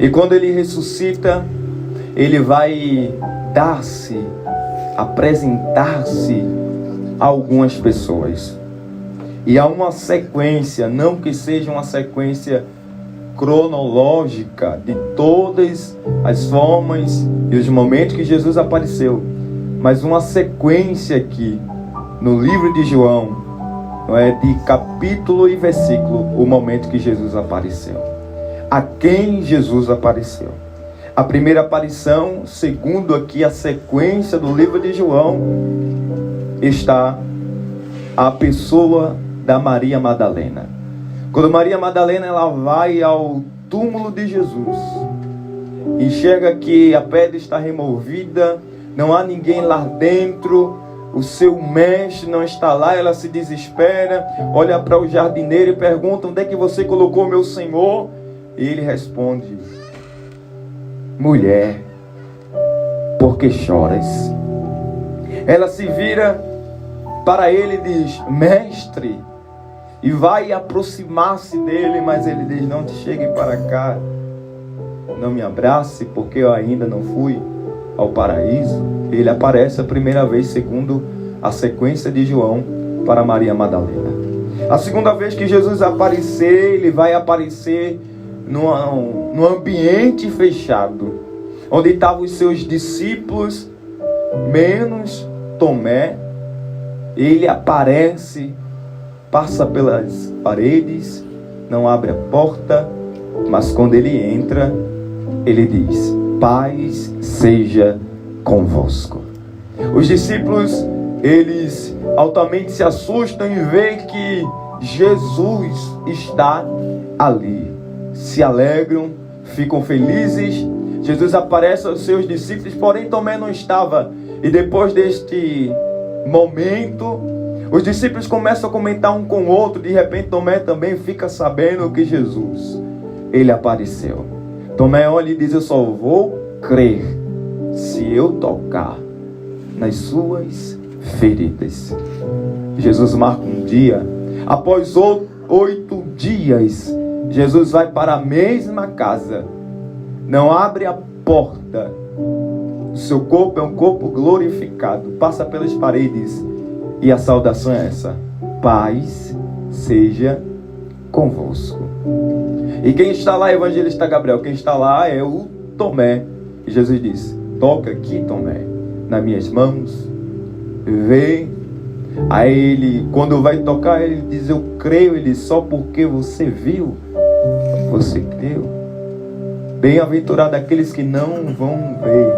E quando ele ressuscita, ele vai apresentar-se a algumas pessoas. E há uma sequência, não que seja uma sequência cronológica de todas as formas e os momentos que Jesus apareceu, mas uma sequência aqui no livro de João, não é, de capítulo e versículo, o momento que Jesus apareceu. A quem Jesus apareceu? A primeira aparição, segundo aqui a sequência do livro de João, está a pessoa da Maria Madalena. Quando Maria Madalena ela vai ao túmulo de Jesus, enxerga que a pedra está removida, não há ninguém lá dentro, o seu mestre não está lá, ela se desespera, olha para o jardineiro e pergunta: onde é que você colocou meu Senhor? E ele responde: mulher, por que choras? Ela se vira para ele e diz: mestre, e vai aproximar-se dele, mas ele diz: não te chegue para cá, não me abrace, porque eu ainda não fui ao paraíso. Ele aparece a primeira vez, segundo a sequência de João, para Maria Madalena. A segunda vez que Jesus aparecer, ele vai aparecer num ambiente fechado, onde estavam os seus discípulos, menos Tomé. Ele aparece, passa pelas paredes, não abre a porta, mas quando ele entra, ele diz: paz seja convosco. Os discípulos, eles altamente se assustam em ver que Jesus está ali. Se alegram, ficam felizes. Jesus aparece aos seus discípulos, porém Tomé não estava. E depois deste momento, os discípulos começam a comentar um com o outro. De repente Tomé também fica sabendo que Jesus, ele apareceu. Tomé olha e diz: eu só vou crer se eu tocar nas suas feridas. Jesus marca um dia. Após 8 dias, Jesus vai para a mesma casa, não abre a porta. O seu corpo é um corpo glorificado, passa pelas paredes, e a saudação é essa: paz seja convosco. E quem está lá, evangelista Gabriel, quem está lá é o Tomé. E Jesus diz: toca aqui, Tomé, nas minhas mãos, vê. Aí ele, quando vai tocar, ele diz: eu creio. Ele diz: só porque você viu, você creu. Bem-aventurado aqueles que não vão ver,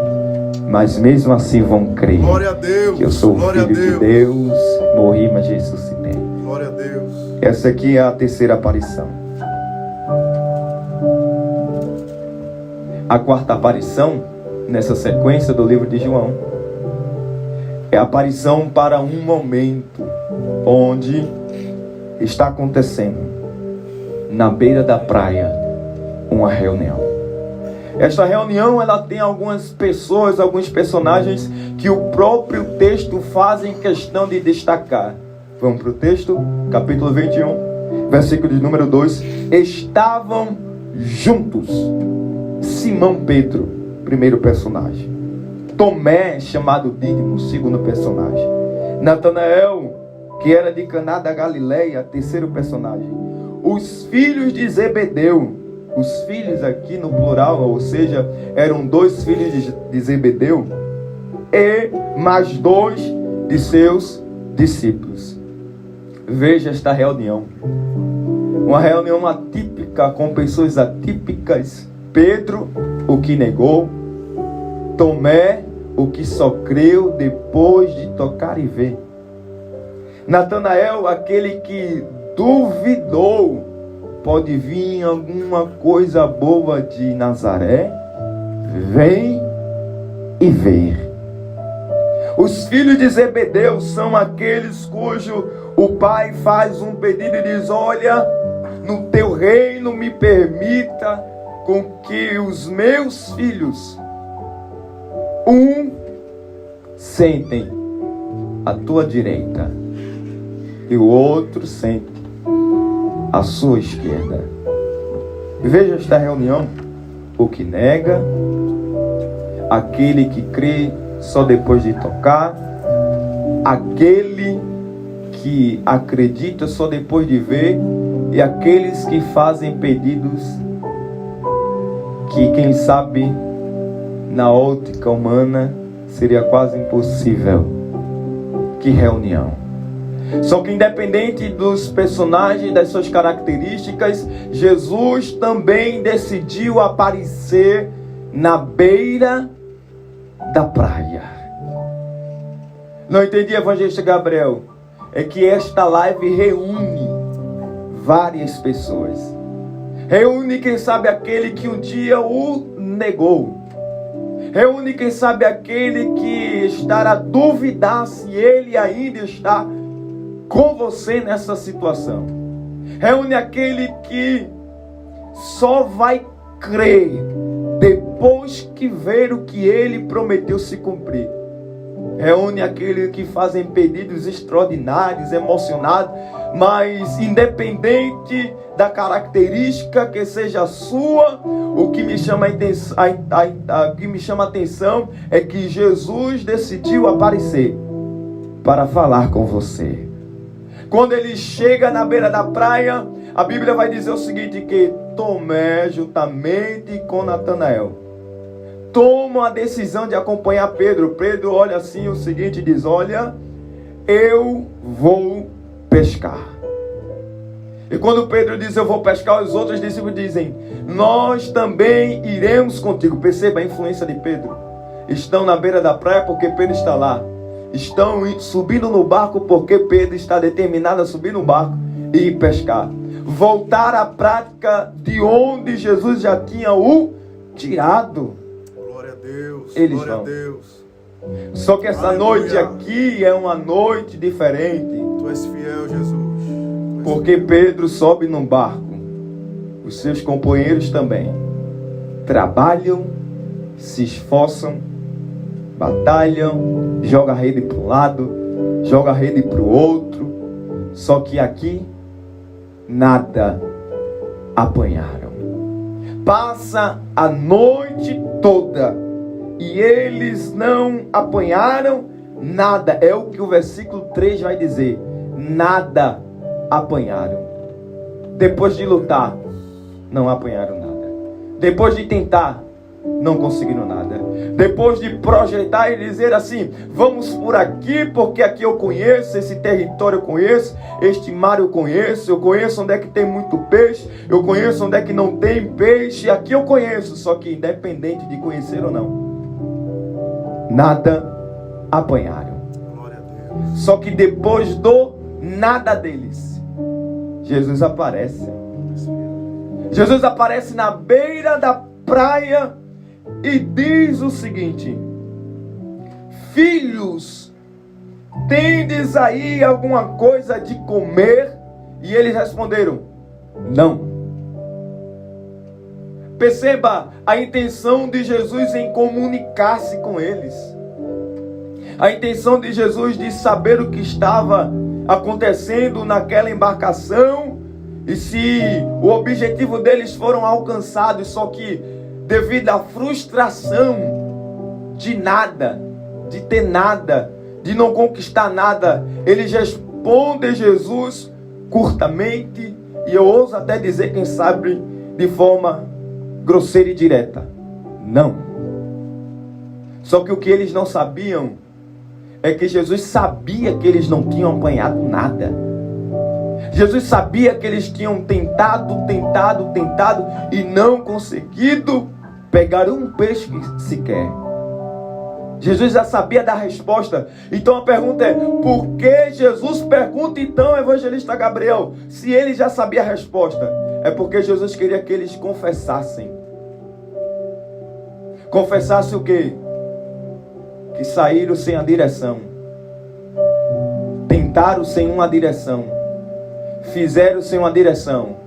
mas mesmo assim vão crer. Glória a Deus. Que eu sou o Filho de Deus, morri, mas ressuscitei. Glória a Deus. Essa aqui é a terceira aparição. A quarta aparição, nessa sequência do livro de João, é a aparição para um momento onde está acontecendo, na beira da praia, uma reunião. Esta reunião, ela tem algumas pessoas, alguns personagens que o próprio texto fazem questão de destacar. Vamos para o texto, capítulo 21, versículo de número 2. Estavam juntos Simão Pedro, primeiro personagem. Tomé, chamado Dídimo, segundo personagem. Natanael, que era de Caná da Galileia, terceiro personagem. Os filhos de Zebedeu. Os filhos aqui no plural, ou seja, eram 2 filhos de Zebedeu e mais 2 de seus discípulos. Veja esta reunião. Uma reunião atípica, com pessoas atípicas. Pedro, o que negou. Tomé, o que só creu depois de tocar e ver. Natanael, aquele que duvidou. Pode vir alguma coisa boa de Nazaré? Vem e ver. Os filhos de Zebedeu são aqueles cujo o pai faz um pedido e diz: olha, no teu reino me permita com que os meus filhos sentem à tua direita e o outro sente à sua esquerda. Veja esta reunião. o que nega, aquele que crê só depois de tocar, aquele que acredita só depois de ver, e aqueles que fazem pedidos que, quem sabe, na ótica humana seria quase impossível. Que reunião! Só que independente dos personagens, das suas características, Jesus também decidiu aparecer na beira da praia. Não entendi, evangelista Gabriel? É que esta live reúne várias pessoas. Reúne, quem sabe, aquele que um dia o negou. Reúne, quem sabe, aquele que está a duvidar se ele ainda está com você nessa situação. Reúne aquele que só vai crer depois que ver o que ele prometeu se cumprir. Reúne aquele que fazem pedidos extraordinários, emocionados, mas independente da característica que seja sua, o que me chama a atenção é que Jesus decidiu aparecer para falar com você. Quando ele chega na beira da praia, a Bíblia vai dizer o seguinte, que Tomé, juntamente com Natanael, tomam a decisão de acompanhar Pedro. Pedro olha assim o seguinte e diz, olha, eu vou pescar. E quando Pedro diz, eu vou pescar, os outros discípulos dizem, nós também iremos contigo. Perceba a influência de Pedro. Estão na beira da praia porque Pedro está lá. Estão subindo no barco porque Pedro está determinado a subir no barco e ir pescar. Voltar à prática de onde Jesus já tinha o tirado. Glória a Deus. Eles glória vão. a Deus. Só que essa Aleluia. noite aqui é uma noite diferente. Tu és fiel, Jesus. Porque Pedro sobe num barco. Os seus companheiros também. Trabalham, se esforçam, batalham, joga a rede para um lado, joga a rede para o outro. Só que aqui nada apanharam. Passa a noite toda e eles não apanharam nada. É o que o versículo 3 vai dizer. Nada apanharam. Depois de lutar, não apanharam nada. Depois de tentar, não conseguiram nada. Depois de projetar e dizer assim, vamos por aqui, porque aqui eu conheço, esse território eu conheço, este mar eu conheço onde é que tem muito peixe, eu conheço onde é que não tem peixe, aqui eu conheço. Só que independente de conhecer ou não, nada apanharam. Glória a Deus. Só que depois do nada deles, Jesus aparece. Jesus aparece na beira da praia e diz o seguinte: filhos, tendes aí alguma coisa de comer? E eles responderam, não. Perceba a intenção de Jesus em comunicar-se com eles. A intenção de Jesus de saber o que estava acontecendo naquela embarcação e se o objetivo deles foram alcançados, só que devido à frustração de nada, de ter nada, de não conquistar nada, eles respondem Jesus curtamente, e eu ouso até dizer, quem sabe, de forma grosseira e direta, não. Só que o que eles não sabiam é que Jesus sabia que eles não tinham apanhado nada. Jesus sabia que eles tinham tentado e não conseguido pegar um peixe sequer. Jesus já sabia da resposta. Então a pergunta é, por que Jesus pergunta então, evangelista Gabriel, se ele já sabia a resposta? É porque Jesus queria que eles confessassem. Confessassem o quê? Que saíram sem a direção. Tentaram sem uma direção. Fizeram sem uma direção.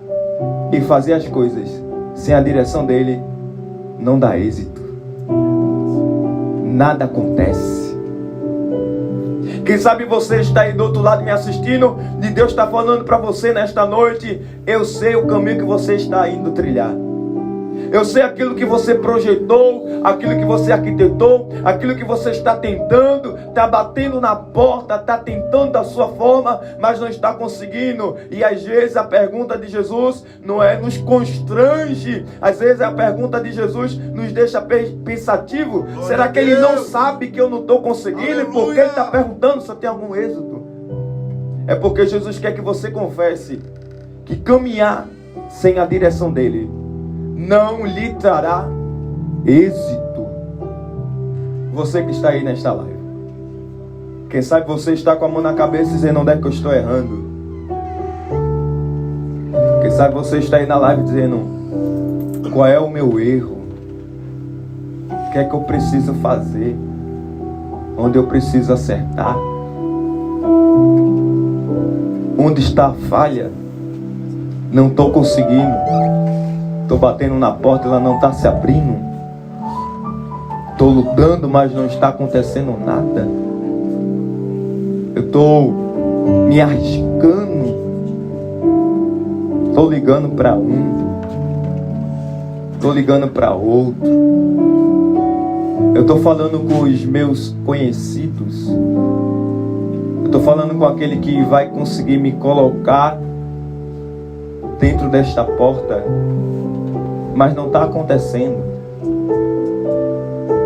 E fazer as coisas sem a direção dele não dá êxito. Nada acontece. Quem sabe você está aí do outro lado me assistindo, e Deus está falando para você nesta noite, eu sei o caminho que você está indo trilhar. Eu sei aquilo que você projetou, aquilo que você arquitetou, aquilo que você está tentando, está batendo na porta, está tentando da sua forma, mas não está conseguindo. E às vezes a pergunta de Jesus não é nos constrange, às vezes a pergunta de Jesus nos deixa pensativo. Será que ele não sabe que eu não estou conseguindo? E por que ele está perguntando se eu tenho algum êxito? É porque Jesus quer que você confesse que caminhar sem a direção dele não lhe trará êxito. Você que está aí nesta live, quem sabe você está com a mão na cabeça dizendo: onde é que eu estou errando? Quem sabe você está aí na live dizendo: qual é o meu erro? O que é que eu preciso fazer? Onde eu preciso acertar? Onde está a falha? Não estou conseguindo. Estou batendo na porta, ela não está se abrindo. Estou lutando, mas não está acontecendo nada. Eu estou me arriscando. Estou ligando para um. Estou ligando para outro. Eu estou falando com os meus conhecidos. Eu estou falando com aquele que vai conseguir me colocar dentro desta porta, mas não está acontecendo.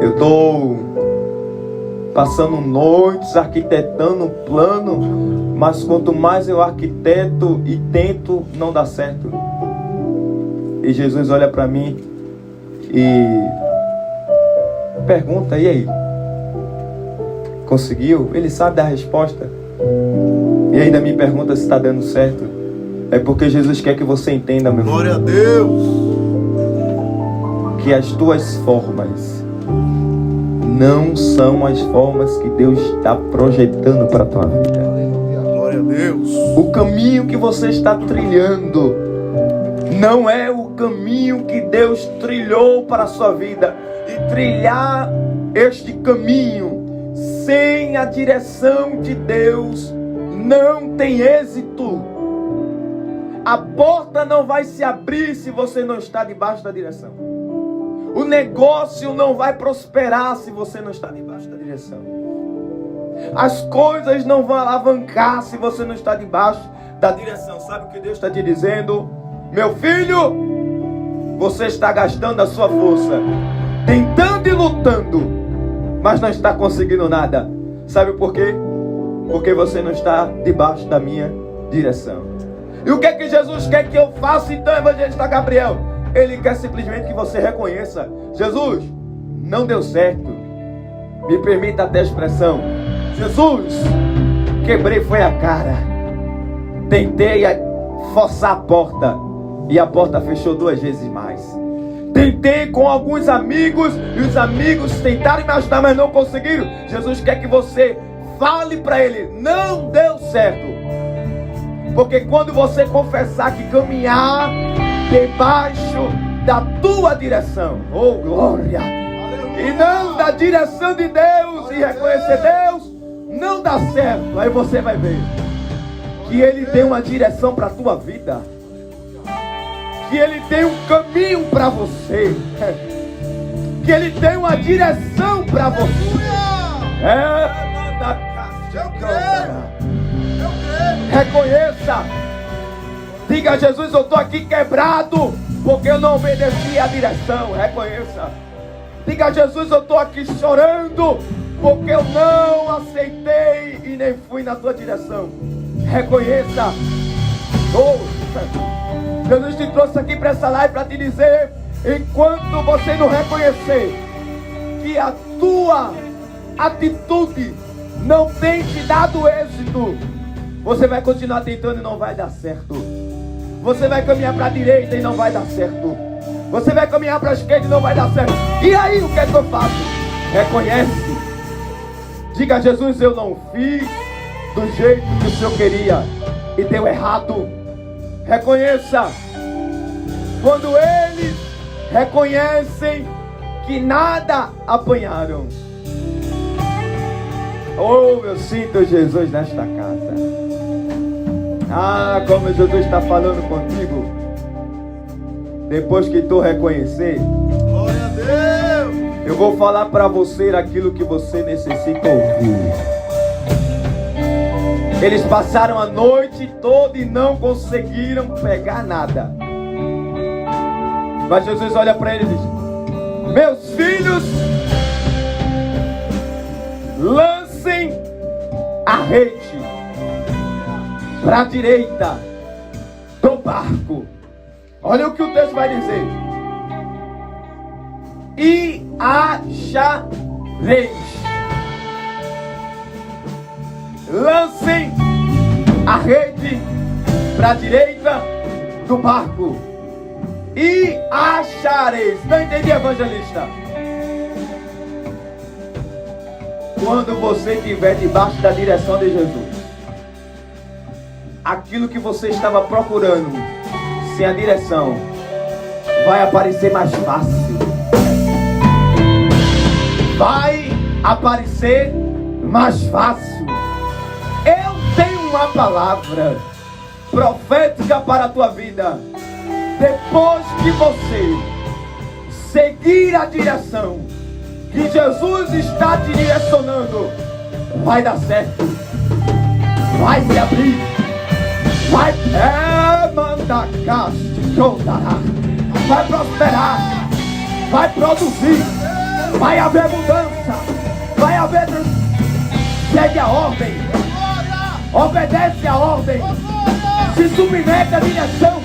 Eu estou passando noites arquitetando um plano, mas quanto mais eu arquiteto e tento, não dá certo. E Jesus olha para mim e pergunta: e aí? Conseguiu? Ele sabe dar a resposta. E ainda me pergunta se está dando certo. É porque Jesus quer que você entenda, meu irmão. Glória a Deus. Que as tuas formas não são as formas que Deus está projetando para a tua vida. Glória a Deus. O caminho que você está trilhando não é o caminho que Deus trilhou para a sua vida. E trilhar este caminho sem a direção de Deus não tem êxito. A porta não vai se abrir se você não está debaixo da direção. O negócio não vai prosperar se você não está debaixo da direção. As coisas não vão alavancar se você não está debaixo da direção. Sabe o que Deus está te dizendo? Meu filho, você está gastando a sua força, tentando e lutando, mas não está conseguindo nada. Sabe por quê? Porque você não está debaixo da minha direção. E o que é que Jesus quer que eu faça então, evangelista Gabriel? Ele quer simplesmente que você reconheça: Jesus, não deu certo. Me permita até a expressão: Jesus, quebrei foi a cara. Tentei forçar a porta e a porta fechou 2 vezes mais. Tentei com alguns amigos e os amigos tentaram me ajudar, mas não conseguiram. Jesus quer que você fale para ele: não deu certo. Porque quando você confessar que caminhar debaixo da tua direção, oh glória, e não da direção de Deus, e reconhecer Deus, não dá certo. Aí você vai ver que Ele tem uma direção para a tua vida, que Ele tem um caminho para você, que Ele tem uma direção para você. Reconheça. Diga a Jesus: eu estou aqui quebrado porque eu não obedeci a direção. Reconheça. Diga a Jesus: eu estou aqui chorando porque eu não aceitei e nem fui na tua direção. Reconheça. Oh, Jesus te trouxe aqui para essa live para te dizer: enquanto você não reconhecer que a tua atitude não tem te dado êxito, você vai continuar tentando e não vai dar certo. Você vai caminhar para a direita e não vai dar certo. Você vai caminhar para a esquerda e não vai dar certo. E aí, o que é que eu faço? Reconhece. Diga a Jesus: eu não fiz do jeito que o Senhor queria e deu errado. Reconheça. Quando eles reconhecem que nada apanharam. Oh, eu sinto Jesus nesta casa. Ah, como Jesus está falando contigo. Depois que tu reconhecer, Glória a Deus. eu vou falar para você aquilo que você necessita ouvir. Eles passaram a noite toda e não conseguiram pegar nada. Mas Jesus olha para eles e diz: meus filhos, lancem a rede para a direita do barco. Olha o que o texto vai dizer: e achareis. Lancem a rede para a direita do barco e achareis. Não entendi, evangelista? Quando você estiver debaixo da direção de Jesus, aquilo que você estava procurando sem a direção vai aparecer mais fácil. Vai aparecer mais fácil. Eu tenho uma palavra profética para a tua vida. Depois que você seguir a direção que Jesus está te direcionando, vai dar certo. Vai se abrir. Vai vai prosperar. Vai produzir. Vai haver mudança. Vai haver. Segue a ordem. Obedece a ordem. Se submete à direção.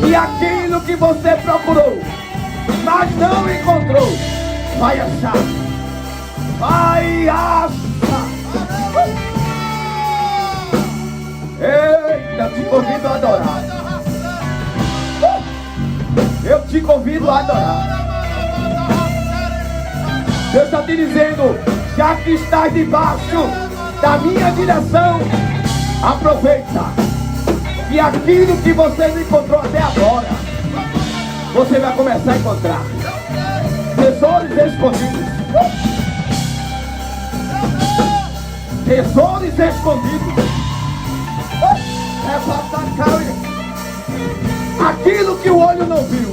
E aquilo que você procurou, mas não encontrou, vai achar. Vai achar. Eita, eu te convido a adorar. Eu te convido a adorar. Deus está te dizendo: já que estás debaixo da minha direção, aproveita. E aquilo que você não encontrou até agora, você vai começar a encontrar. Tesouros escondidos. Tesouros escondidos. Aquilo que o olho não viu,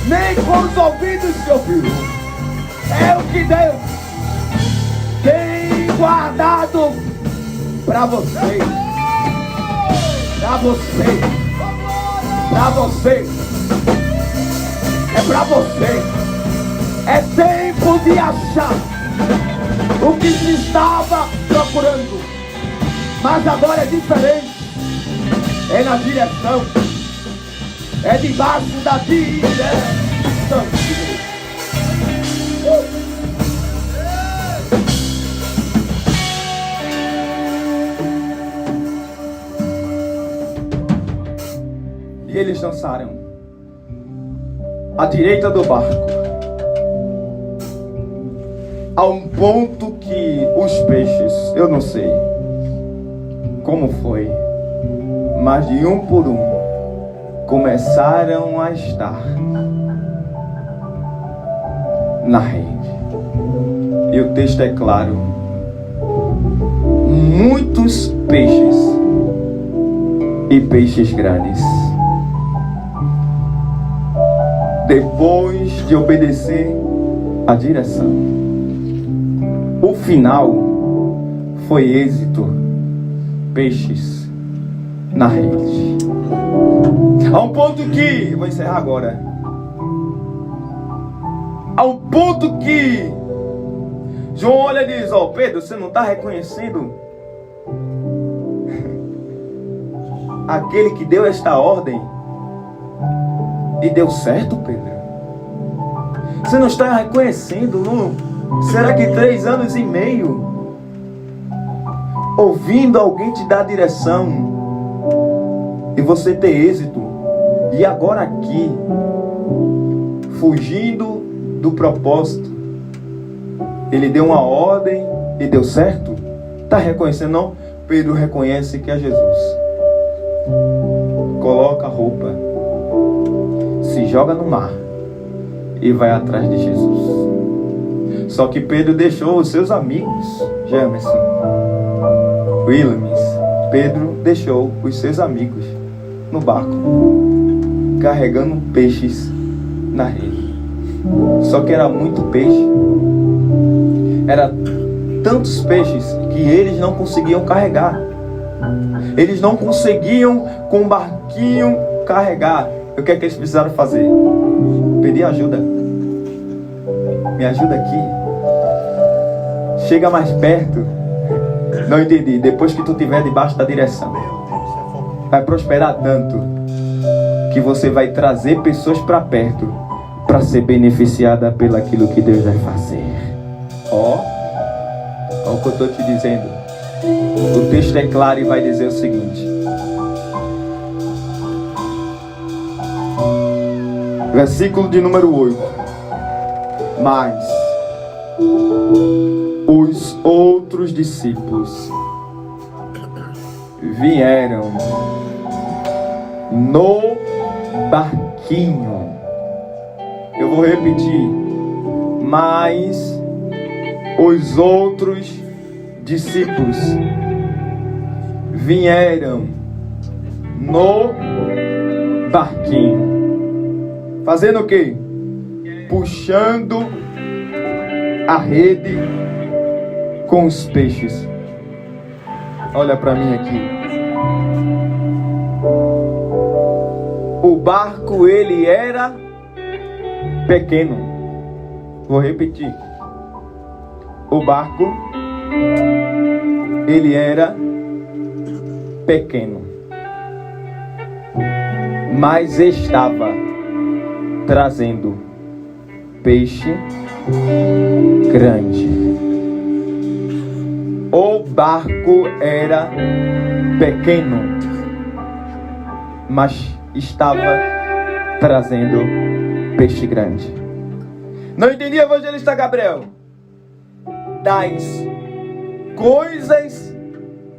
nem com os ouvidos se ouviu, é o que Deus tem guardado para você. Pra você, pra você, é pra você. É tempo de achar o que se estava procurando, mas agora é diferente. É na direção, é debaixo da direção. E eles dançaram à direita do barco, a um ponto que os peixes, eu não sei como foi, mas de um por um começaram a estar na rede. E o texto é claro: muitos peixes, e peixes grandes. Depois de obedecer a direção, o final foi êxito. Peixes na rede. A um ponto que, vou encerrar agora, a um ponto que João olha e diz: ó, Pedro, você não está reconhecendo aquele que deu esta ordem? E deu certo, Pedro? Você não está reconhecendo, não? Será que 3 anos e meio ouvindo alguém te dar direção e você ter êxito, e agora aqui fugindo do propósito, ele deu uma ordem e deu certo? Está reconhecendo? Não? Pedro reconhece que é Jesus. Coloca a roupa, se joga no mar e vai atrás de Jesus. Só que Pedro deixou os seus amigos, Jamerson, Williams. Pedro deixou os seus amigos no barco. carregando peixes na rede. Só que era muito peixe. Era tantos peixes que eles não conseguiam carregar. Eles não conseguiam com o barquinho carregar. O que é que eles precisaram fazer? Pedir ajuda. Me ajuda aqui. Chega mais perto. Não entendi. Depois que tu estiver debaixo da direção, vai prosperar tanto que você vai trazer pessoas para perto para ser beneficiada pelo aquilo que Deus vai fazer. Ó o que eu estou te dizendo. O texto é claro e vai dizer o seguinte. Versículo de número 8. Mas os outros discípulos vieram no barquinho. Eu vou repetir. Mas os outros discípulos vieram no barquinho. Fazendo o quê? Puxando a rede com os peixes. Olha para mim aqui. O barco, ele era pequeno. Vou repetir. O barco, ele era pequeno, mas estava trazendo peixe grande. O barco era pequeno, mas estava trazendo peixe grande. Não entendi, evangelista Gabriel? Das coisas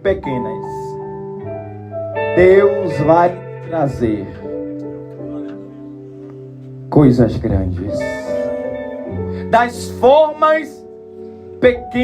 pequenas, Deus vai trazer coisas grandes. Das formas pequenas,